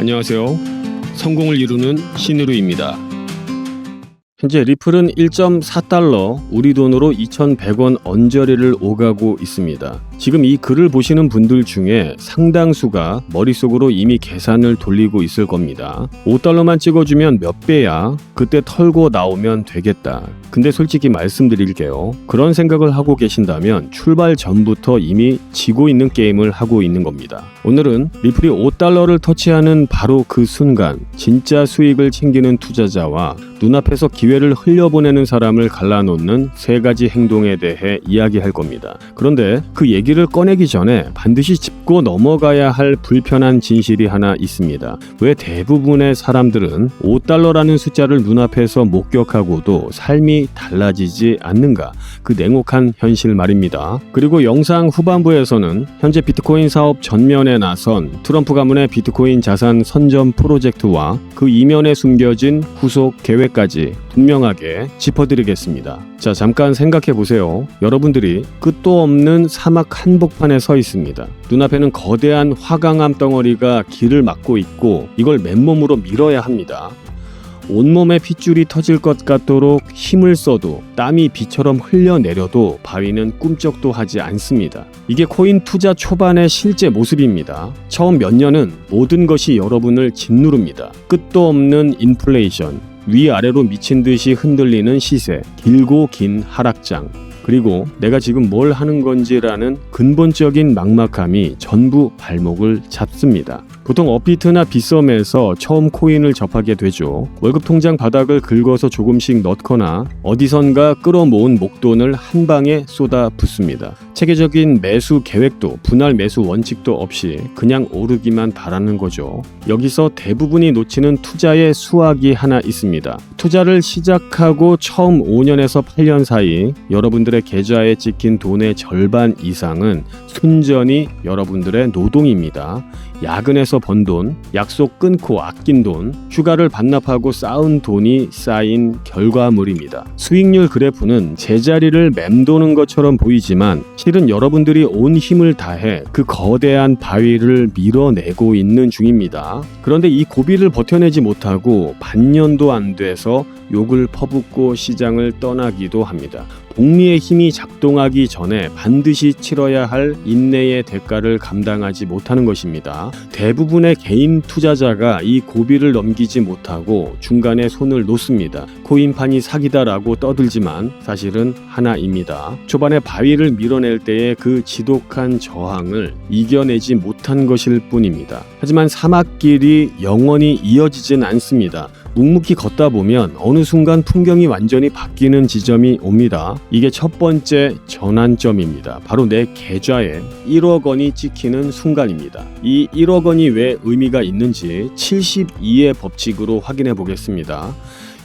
안녕하세요. 성공을 이루는 신의루입니다. 현재 리플은 1.4달러, 우리 돈으로 2,100원 언저리를 오가고 있습니다. 지금 이 글을 보시는 분들 중에 상당수가 머릿속으로 이미 계산을 돌리고 있을 겁니다. 5달러만 찍어주면 몇 배야? 그때 털고 나오면 되겠다. 근데 솔직히 말씀드릴게요. 그런 생각을 하고 계신다면 출발 전부터 이미 지고 있는 게임을 하고 있는 겁니다. 오늘은 리플이 5달러를 터치하는 바로 그 순간 진짜 수익을 챙기는 투자자와 눈앞에서 기회를 흘려보내는 사람을 갈라놓는 세 가지 행동에 대해 이야기할 겁니다. 그런데 그 얘기를 꺼내기 전에 반드시 짚고 넘어가야 할 불편한 진실이 하나 있습니다. 왜 대부분의 사람들은 5달러라는 숫자를 눈앞에서 목격하고도 삶이 달라지지 않는가? 그 냉혹한 현실 말입니다. 그리고 영상 후반부에서는 현재 비트코인 사업 전면에 나선 트럼프 가문의 비트코인 자산 선점 프로젝트와 그 이면에 숨겨진 후속 계획까지 분명하게 짚어드리겠습니다. 자, 잠깐 생각해 보세요. 여러분들이 끝도 없는 사막 한복판에 서 있습니다. 눈앞에는 거대한 화강암 덩어리가 길을 막고 있고 이걸 맨몸으로 밀어야 합니다. 온몸에 핏줄이 터질 것 같도록 힘을 써도 땀이 비처럼 흘러내려도 바위는 꿈쩍도 하지 않습니다. 이게 코인 투자 초반의 실제 모습입니다. 처음 몇 년은 모든 것이 여러분을 짓누릅니다. 끝도 없는 인플레이션, 위아래로 미친 듯이 흔들리는 시세, 길고 긴 하락장, 그리고 내가 지금 뭘 하는 건지라는 근본적인 막막함이 전부 발목을 잡습니다. 보통 업비트나 빗썸에서 처음 코인을 접하게 되죠. 월급 통장 바닥을 긁어서 조금씩 넣거나 어디선가 끌어모은 목돈을 한 방에 쏟아 붓습니다. 체계적인 매수 계획도 분할 매수 원칙도 없이 그냥 오르기만 바라는 거죠. 여기서 대부분이 놓치는 투자의 수학이 하나 있습니다. 투자를 시작하고 처음 5년에서 8년 사이 여러분들의 계좌에 찍힌 돈의 절반 이상은 순전히 여러분들의 노동입니다. 야근해서 번 돈, 약속 끊고 아낀 돈, 휴가를 반납하고 쌓은 돈이 쌓인 결과물입니다. 수익률 그래프는 제자리를 맴도는 것처럼 보이지만 실은 여러분들이 온 힘을 다해 그 거대한 바위를 밀어내고 있는 중입니다. 그런데 이 고비를 버텨내지 못하고 반년도 안 돼서 욕을 퍼붓고 시장을 떠나기도 합니다. 복리의 힘이 작동하기 전에 반드시 치러야 할 인내의 대가를 감당하지 못하는 것입니다. 대부분의 개인 투자자가 이 고비를 넘기지 못하고 중간에 손을 놓습니다. 코인판이 사기다라고 떠들지만 사실은 하나입니다. 초반에 바위를 밀어낼 때의 그 지독한 저항을 이겨내지 못한 것일 뿐입니다. 하지만 사막길이 영원히 이어지진 않습니다. 묵묵히 걷다 보면 어느 순간 풍경이 완전히 바뀌는 지점이 옵니다. 이게 첫 번째 전환점입니다. 바로 내 계좌에 1억 원이 찍히는 순간입니다. 이 1억 원이 왜 의미가 있는지 72의 법칙으로 확인해 보겠습니다.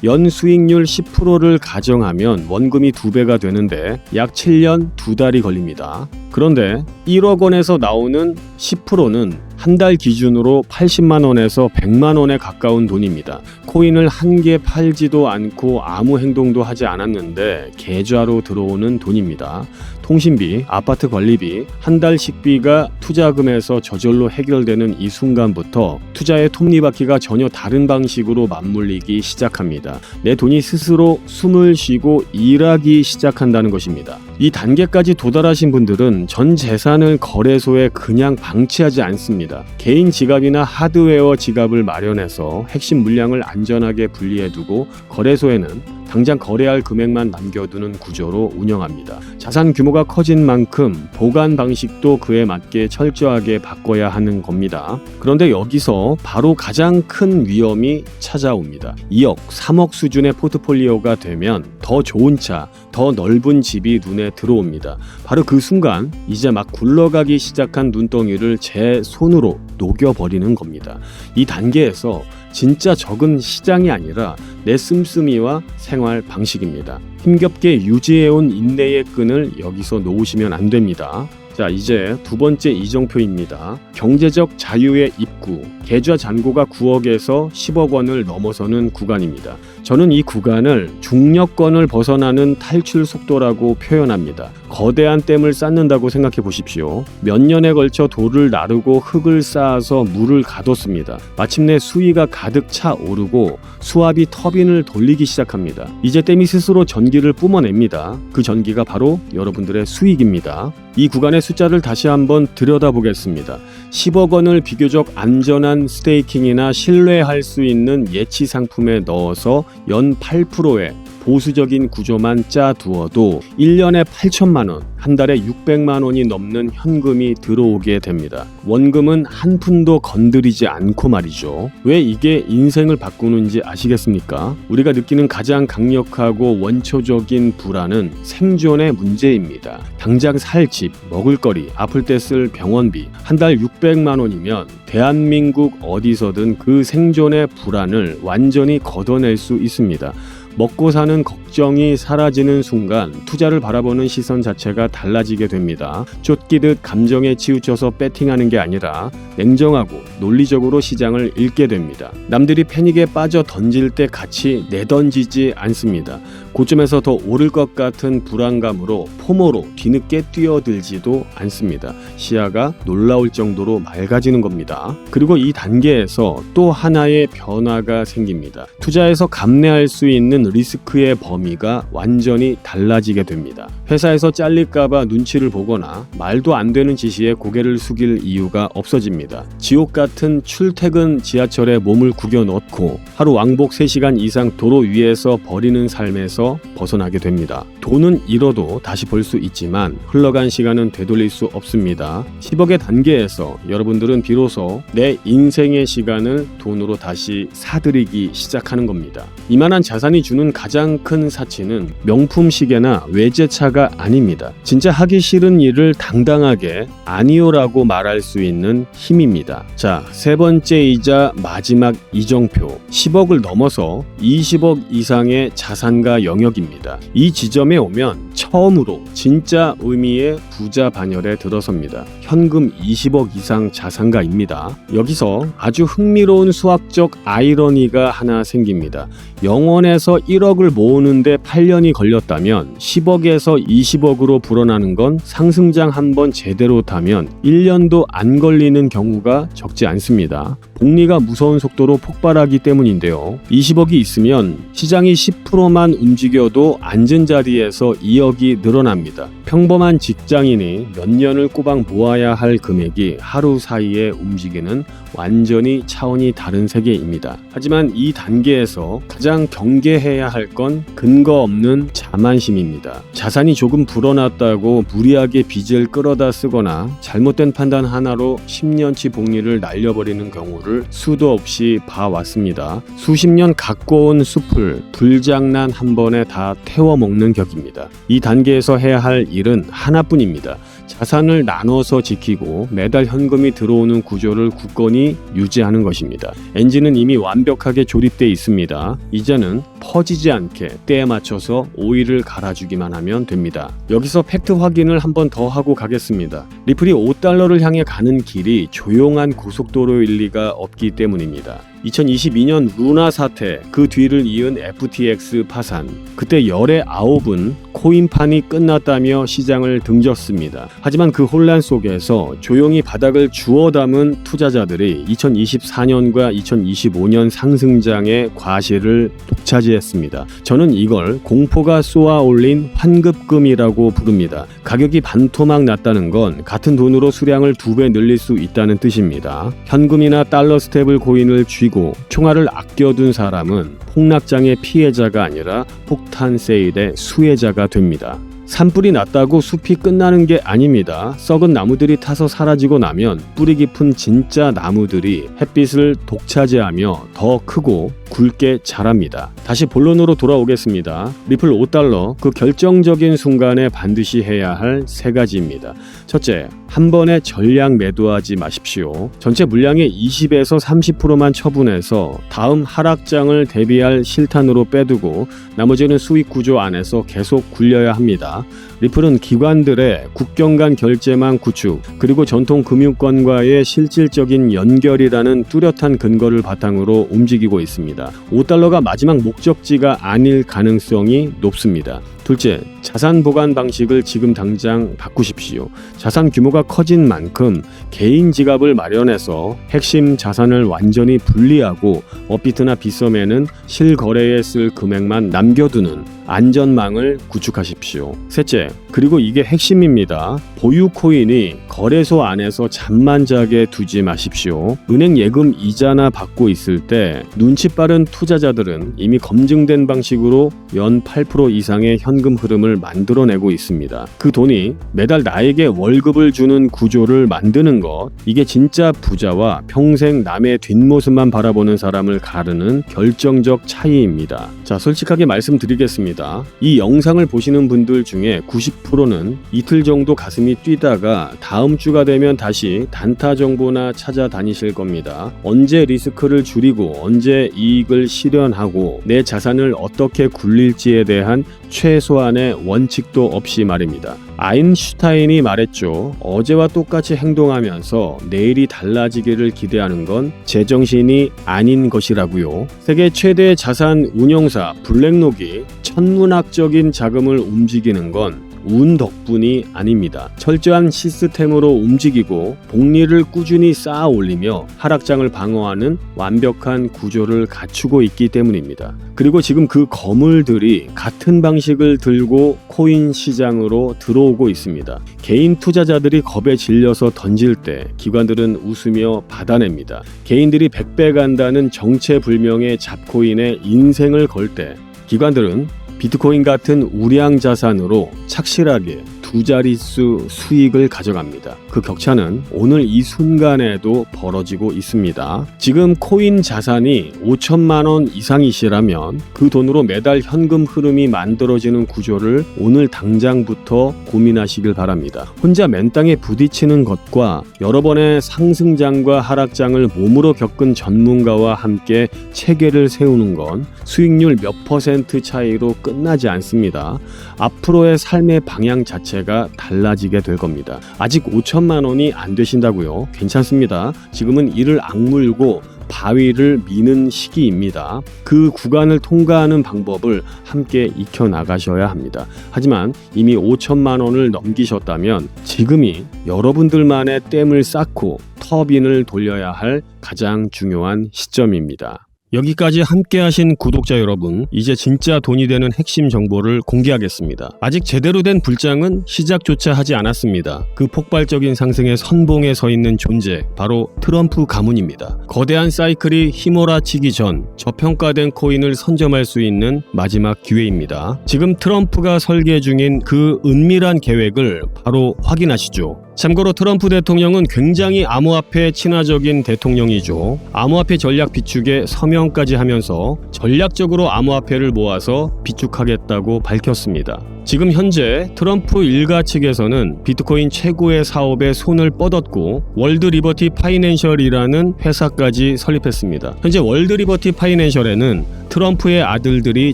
연 수익률 10%를 가정하면 원금이 2배가 되는데 약 7년 2달이 걸립니다. 그런데 1억 원에서 나오는 10%는 한 달 기준으로 80만 원에서 100만 원에 가까운 돈입니다. 코인을 한 개 팔지도 않고 아무 행동도 하지 않았는데 계좌로 들어오는 돈입니다. 통신비, 아파트 관리비, 한 달 식비가 투자금에서 저절로 해결되는 이 순간부터 투자의 톱니바퀴가 전혀 다른 방식으로 맞물리기 시작합니다. 내 돈이 스스로 숨을 쉬고 일하기 시작한다는 것입니다. 이 단계까지 도달하신 분들은 전 재산을 거래소에 그냥 방치하지 않습니다. 개인 지갑이나 하드웨어 지갑을 마련해서 핵심 물량을 안전하게 분리해두고 거래소에는 당장 거래할 금액만 남겨두는 구조로 운영합니다. 자산 규모가 커진 만큼 보관 방식도 그에 맞게 철저하게 바꿔야 하는 겁니다. 그런데 여기서 바로 가장 큰 위험이 찾아옵니다. 2억, 3억 수준의 포트폴리오가 되면 더 좋은 차, 더 넓은 집이 눈에 들어옵니다. 바로 그 순간 이제 막 굴러가기 시작한 눈덩이를 제 손으로 녹여버리는 겁니다. 이 단계에서 진짜 적은 시장이 아니라 내 씀씀이와 생활 방식입니다. 힘겹게 유지해온 인내의 끈을 여기서 놓으시면 안 됩니다. 자, 이제 두 번째 이정표입니다. 경제적 자유의 입구. 계좌 잔고가 9억에서 10억 원을 넘어서는 구간입니다. 저는 이 구간을 중력권을 벗어나는 탈출 속도라고 표현합니다. 거대한 댐을 쌓는다고 생각해 보십시오. 몇 년에 걸쳐 돌을 나르고 흙을 쌓아서 물을 가뒀습니다. 마침내 수위가 가득 차 오르고 수압이 터빈을 돌리기 시작합니다. 이제 댐이 스스로 전기를 뿜어냅니다. 그 전기가 바로 여러분들의 수익입니다. 이 구간의 숫자를 다시 한번 들여다보겠습니다. 10억 원을 비교적 안전한 스테이킹이나 신뢰할 수 있는 예치 상품에 넣어서 연 8%의 보수적인 구조만 짜두어도 1년에 8천만 원, 한 달에 600만 원이 넘는 현금이 들어오게 됩니다. 원금은 한 푼도 건드리지 않고 말이죠. 왜 이게 인생을 바꾸는지 아시겠습니까? 우리가 느끼는 가장 강력하고 원초적인 불안은 생존의 문제입니다. 당장 살 집, 먹을거리, 아플 때 쓸 병원비, 한 달 600만 원이면 대한민국 어디서든 그 생존의 불안을 완전히 걷어낼 수 있습니다. 먹고 사는 걱정이 사라지는 순간 투자를 바라보는 시선 자체가 달라지게 됩니다. 쫓기듯 감정에 치우쳐서 배팅하는 게 아니라 냉정하고 논리적으로 시장을 읽게 됩니다. 남들이 패닉에 빠져 던질 때 같이 내던지지 않습니다. 고점에서 더 오를 것 같은 불안감으로 포모로 뒤늦게 뛰어들지도 않습니다. 시야가 놀라울 정도로 맑아지는 겁니다. 그리고 이 단계에서 또 하나의 변화가 생깁니다. 투자에서 감내할 수 있는 리스크의 범위가 완전히 달라지게 됩니다. 회사에서 잘릴까봐 눈치를 보거나 말도 안 되는 지시에 고개를 숙일 이유가 없어집니다. 지옥 같은 출퇴근 지하철에 몸을 구겨 넣고 하루 왕복 3시간 이상 도로 위에서 버리는 삶에서 벗어나게 됩니다. 돈은 잃어도 다시 벌 수 있지만 흘러간 시간은 되돌릴 수 없습니다. 10억의 단계에서 여러분들은 비로소 내 인생의 시간을 돈으로 다시 사들이기 시작하는 겁니다. 이만한 자산이 주는 가장 큰 사치는 명품 시계나 외제차가 아닙니다. 진짜 하기 싫은 일을 당당하게 아니요라고 말할 수 있는 힘입니다. 자, 세 번째이자 마지막 이정표. 10억을 넘어서 20억 이상의 자산가 영역입니다. 이 지점에 오면 처음으로 진짜 의미의 부자 반열에 들어섭니다. 현금 20억 이상 자산가입니다. 여기서 아주 흥미로운 수학적 아이러니가 하나 생깁니다. 0원에서 1억을 모으는데 8년이 걸렸다면 10억에서 20억으로 불어나는 건 상승장 한번 제대로 타면 1년도 안 걸리는 경우가 적지 않습니다. 복리가 무서운 속도로 폭발하기 때문인데요. 20억이 있으면 시장이 10%만 움직여도 앉은 자리에서 2억이 늘어납니다. 평범한 직장인이 몇 년을 꼬박 모아야 할 금액이 하루 사이에 움직이는 완전히 차원이 다른 세계입니다. 하지만 이 단계에서 가장 경계해야 할 건 근거 없는 자만심입니다. 자산이 조금 불어났다고 무리하게 빚을 끌어다 쓰거나 잘못된 판단 하나로 10년치 복리를 날려버리는 경우를 수도 없이 봐왔습니다. 수십 년 갖고 온 숲을 불장난 한 번에 다 태워먹는 격입니다. 이 단계에서 해야 할 일은 하나뿐입니다. 자산을 나눠서 지키고 매달 현금이 들어오는 구조를 굳건히 유지하는 것입니다. 엔진은 이미 완벽하게 조립되어 있습니다. 이제는 퍼지지 않게 때에 맞춰서 오일을 갈아주기만 하면 됩니다. 여기서 팩트 확인을 한 번 더 하고 가겠습니다. 리플이 5달러를 향해 가는 길이 조용한 고속도로일 리가 없기 때문입니다. 2022년 루나 사태, 그 뒤를 이은 FTX 파산, 그때 열의 9은 코인판이 끝났다며 시장을 등졌습니다. 하지만 그 혼란 속에서 조용히 바닥을 주워 담은 투자자들이 2024년과 2025년 상승장의 과실을 독차지했습니다. 저는 이걸 공포가 쏘아 올린 환급금이라고 부릅니다. 가격이 반토막 났다는 건 같은 돈으로 수량을 2배 늘릴 수 있다는 뜻입니다. 현금이나 달러 스테이블 코인을 쥐고 총알을 아껴둔 사람은 폭락장의 피해자가 아니라 폭탄 세일의 수혜자가 됩니다. 산불이 났다고 숲이 끝나는 게 아닙니다. 썩은 나무들이 타서 사라지고 나면 뿌리 깊은 진짜 나무들이 햇빛을 독차지하며 더 크고 굵게 자랍니다. 다시 본론으로 돌아오겠습니다. 리플 5달러, 그 결정적인 순간에 반드시 해야 할 3가지입니다. 첫째, 한 번에 전량 매도하지 마십시오. 전체 물량의 20에서 30%만 처분해서 다음 하락장을 대비할 실탄으로 빼두고 나머지는 수익 구조 안에서 계속 굴려야 합니다. 리플은 기관들의 국경 간 결제망 구축 그리고 전통 금융권과의 실질적인 연결이라는 뚜렷한 근거를 바탕으로 움직이고 있습니다. 5달러가 마지막 목적지가 아닐 가능성이 높습니다. 둘째, 자산 보관 방식을 지금 당장 바꾸십시오. 자산 규모가 커진 만큼 개인 지갑을 마련해서 핵심 자산을 완전히 분리하고 업비트나 빗썸에는 실거래에 쓸 금액만 남겨두는 안전망을 구축하십시오. 셋째, 그리고 이게 핵심입니다. 보유 코인이 거래소 안에서 잠만 자게 두지 마십시오. 은행 예금 이자나 받고 있을 때 눈치 빠른 투자자들은 이미 검증된 방식으로 연 8% 이상의 현금 흐름을 만들어내고 있습니다. 그 돈이 매달 나에게 월급을 주는 구조를 만드는 것, 이게 진짜 부자와 평생 남의 뒷모습만 바라보는 사람을 가르는 결정적 차이입니다. 자, 솔직하게 말씀드리겠습니다. 이 영상을 보시는 분들 중에 90%는 이틀 정도 가슴이 뛰다가 다음 주가 되면 다시 단타 정보나 찾아다니실 겁니다. 언제 리스크를 줄이고 언제 이익을 실현하고 내 자산을 어떻게 굴릴지에 대한 최소한의 원칙도 없이 말입니다. 아인슈타인이 말했죠. 어제와 똑같이 행동하면서 내일이 달라지기를 기대하는 건 제정신이 아닌 것이라고요. 세계 최대 자산 운용사 블랙록이 천문학적인 자금을 움직이는 건 운 덕분이 아닙니다. 철저한 시스템으로 움직이고 복리를 꾸준히 쌓아 올리며 하락장을 방어하는 완벽한 구조를 갖추고 있기 때문입니다. 그리고 지금 그 거물들이 같은 방식을 들고 코인 시장으로 들어오고 있습니다. 개인 투자자들이 겁에 질려서 던질 때 기관들은 웃으며 받아냅니다. 개인들이 100배 간다는 정체불명의 잡코인에 인생을 걸 때 기관들은 비트코인 같은 우량 자산으로 착실하게 두 자릿수 수익을 가져갑니다. 그 격차는 오늘 이 순간에도 벌어지고 있습니다. 지금 코인 자산이 5천만 원 이상이시라면 그 돈으로 매달 현금 흐름이 만들어지는 구조를 오늘 당장부터 고민하시길 바랍니다. 혼자 맨땅에 부딪히는 것과 여러 번의 상승장과 하락장을 몸으로 겪은 전문가와 함께 체계를 세우는 건 수익률 몇 % 차이로 끝나지 않습니다. 앞으로의 삶의 방향 자체가 달라지게 될 겁니다. 아직 5천만 원이 안 되신다고요? 괜찮습니다. 지금은 이를 악물고 바위를 미는 시기입니다. 그 구간을 통과하는 방법을 함께 익혀 나가셔야 합니다. 하지만 이미 5천만 원을 넘기셨다면 지금이 여러분들만의 댐을 쌓고 터빈을 돌려야 할 가장 중요한 시점입니다. 여기까지 함께 하신 구독자 여러분, 이제 진짜 돈이 되는 핵심 정보를 공개하겠습니다. 아직 제대로 된 불장은 시작조차 하지 않았습니다. 그 폭발적인 상승의 선봉에 서 있는 존재, 바로 트럼프 가문입니다. 거대한 사이클이 휘몰아치기 전 저평가된 코인을 선점할 수 있는 마지막 기회입니다. 지금 트럼프가 설계 중인 그 은밀한 계획을 바로 확인하시죠. 참고로 트럼프 대통령은 굉장히 암호화폐 친화적인 대통령이죠. 암호화폐 전략 비축에 서명까지 하면서 전략적으로 암호화폐를 모아서 비축하겠다고 밝혔습니다. 지금 현재 트럼프 일가 측에서는 비트코인 최고의 사업에 손을 뻗었고 월드 리버티 파이낸셜이라는 회사까지 설립했습니다. 현재 월드 리버티 파이낸셜에는 트럼프의 아들들이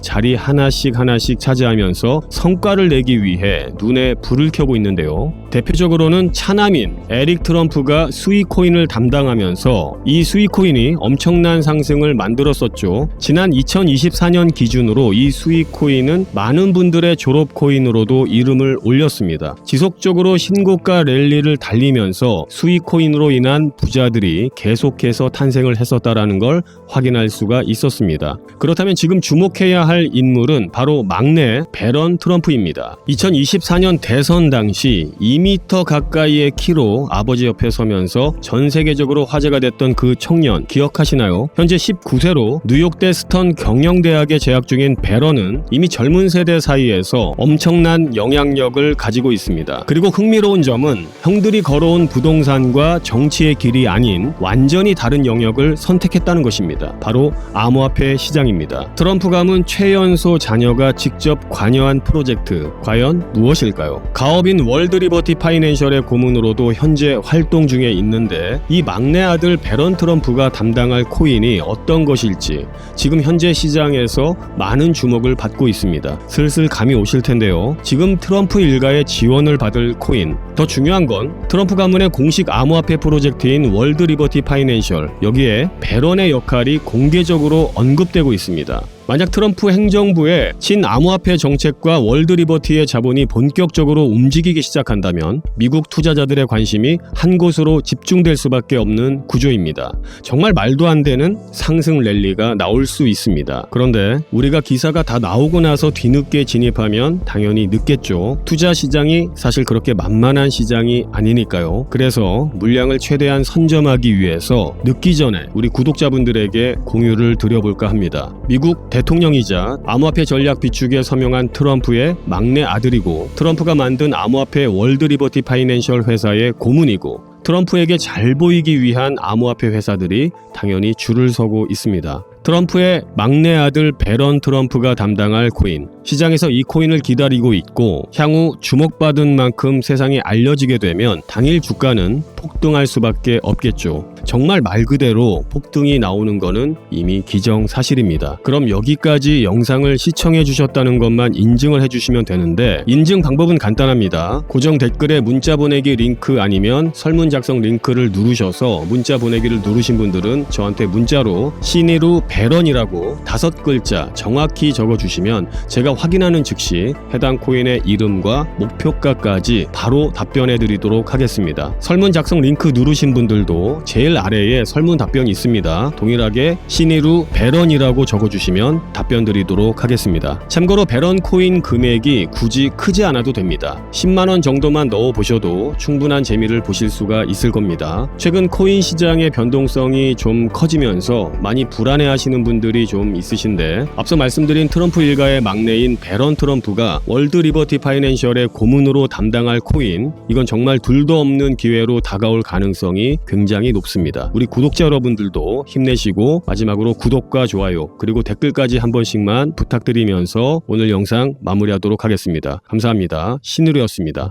자리 하나씩 차지하면서 성과를 내기 위해 눈에 불을 켜고 있는데요. 대표적으로는 차남인 에릭 트럼프가 스위코인을 담당하면서 이 스위코인이 엄청난 상승을 만들었었죠. 지난 2024년 기준으로 이 스위코인은 많은 분들의 졸업 코인으로도 이름을 올렸습니다. 지속적으로 신고가 랠리를 달리면서 스위코인으로 인한 부자들이 계속해서 탄생을 했었다라는 걸 확인할 수가 있었습니다. 그렇다면 지금 주목해야 할 인물은 바로 막내 배런 트럼프입니다. 2024년 대선 당시 2m 가까이의 키로 아버지 옆에 서면서 전 세계적으로 화제가 됐던 그 청년 기억하시나요? 현재 19세로 뉴욕대 스턴 경영대학에 재학 중인 배런은 이미 젊은 세대 사이에서 엄청난 영향력을 가지고 있습니다. 그리고 흥미로운 점은 형들이 걸어온 부동산과 정치의 길이 아닌 완전히 다른 영역을 선택했다는 것입니다. 바로 암호화폐 시장입니다. 코인입니다. 트럼프 가문 최연소 자녀가 직접 관여한 프로젝트, 과연 무엇일까요? 가업인 월드리버티 파이낸셜의 고문으로도 현재 활동 중에 있는데 이 막내 아들 배런 트럼프가 담당할 코인이 어떤 것일지 지금 현재 시장에서 많은 주목을 받고 있습니다. 슬슬 감이 오실 텐데요. 지금 트럼프 일가의 지원을 받을 코인, 더 중요한 건 트럼프 가문의 공식 암호화폐 프로젝트인 월드리버티 파이낸셜, 여기에 배런의 역할이 공개적으로 언급되고 있습니다. 만약 트럼프 행정부의 친암호화폐 정책과 월드리버티의 자본이 본격적으로 움직이기 시작한다면 미국 투자자들의 관심이 한 곳으로 집중될 수밖에 없는 구조입니다. 정말 말도 안 되는 상승 랠리가 나올 수 있습니다. 그런데 우리가 기사가 다 나오고 나서 뒤늦게 진입하면 당연히 늦겠죠. 투자 시장이 사실 그렇게 만만한 시장이 아니니까요. 그래서 물량을 최대한 선점하기 위해서 늦기 전에 우리 구독자분들에게 공유를 드려볼까 합니다. 미국 대통령이자 암호화폐 전략 비축에 서명한 트럼프의 막내 아들이고 트럼프가 만든 암호화폐 월드리버티 파이낸셜 회사의 고문이고 트럼프에게 잘 보이기 위한 암호화폐 회사들이 당연히 줄을 서고 있습니다. 트럼프의 막내 아들 배런 트럼프가 담당할 코인, 시장에서 이 코인을 기다리고 있고 향후 주목받은 만큼 세상에 알려지게 되면 당일 주가는 폭등할 수밖에 없겠죠. 정말 말 그대로 폭등이 나오는 거는 이미 기정사실입니다. 그럼 여기까지 영상을 시청해 주셨다는 것만 인증을 해주시면 되는데 인증 방법은 간단합니다. 고정 댓글에 문자 보내기 링크 아니면 설문 작성 링크를 누르셔서 문자 보내기를 누르신 분들은 저한테 문자로 신의루 배런이라고 5글자 정확히 적어주시면 제가 확인하는 즉시 해당 코인의 이름과 목표가까지 바로 답변해 드리도록 하겠습니다. 설문 작성 링크 누르신 분들도 제일 아래에 설문 답변이 있습니다. 동일하게 신의루 배런이라고 적어주시면 답변 드리도록 하겠습니다. 참고로 배런 코인 금액이 굳이 크지 않아도 됩니다. 10만원 정도만 넣어보셔도 충분한 재미를 보실 수가 있을 겁니다. 최근 코인 시장의 변동성이 좀 커지면서 많이 불안해하시는 분들이 좀 있으신데 앞서 말씀드린 트럼프 일가의 막내인 배런 트럼프가 월드리버티 파이낸셜의 고문으로 담당할 코인, 이건 정말 둘도 없는 기회로 다가올 가능성이 굉장히 높습니다. 우리 구독자 여러분들도 힘내시고 마지막으로 구독과 좋아요 그리고 댓글까지 한 번씩만 부탁드리면서 오늘 영상 마무리하도록 하겠습니다. 감사합니다. 신의루였습니다.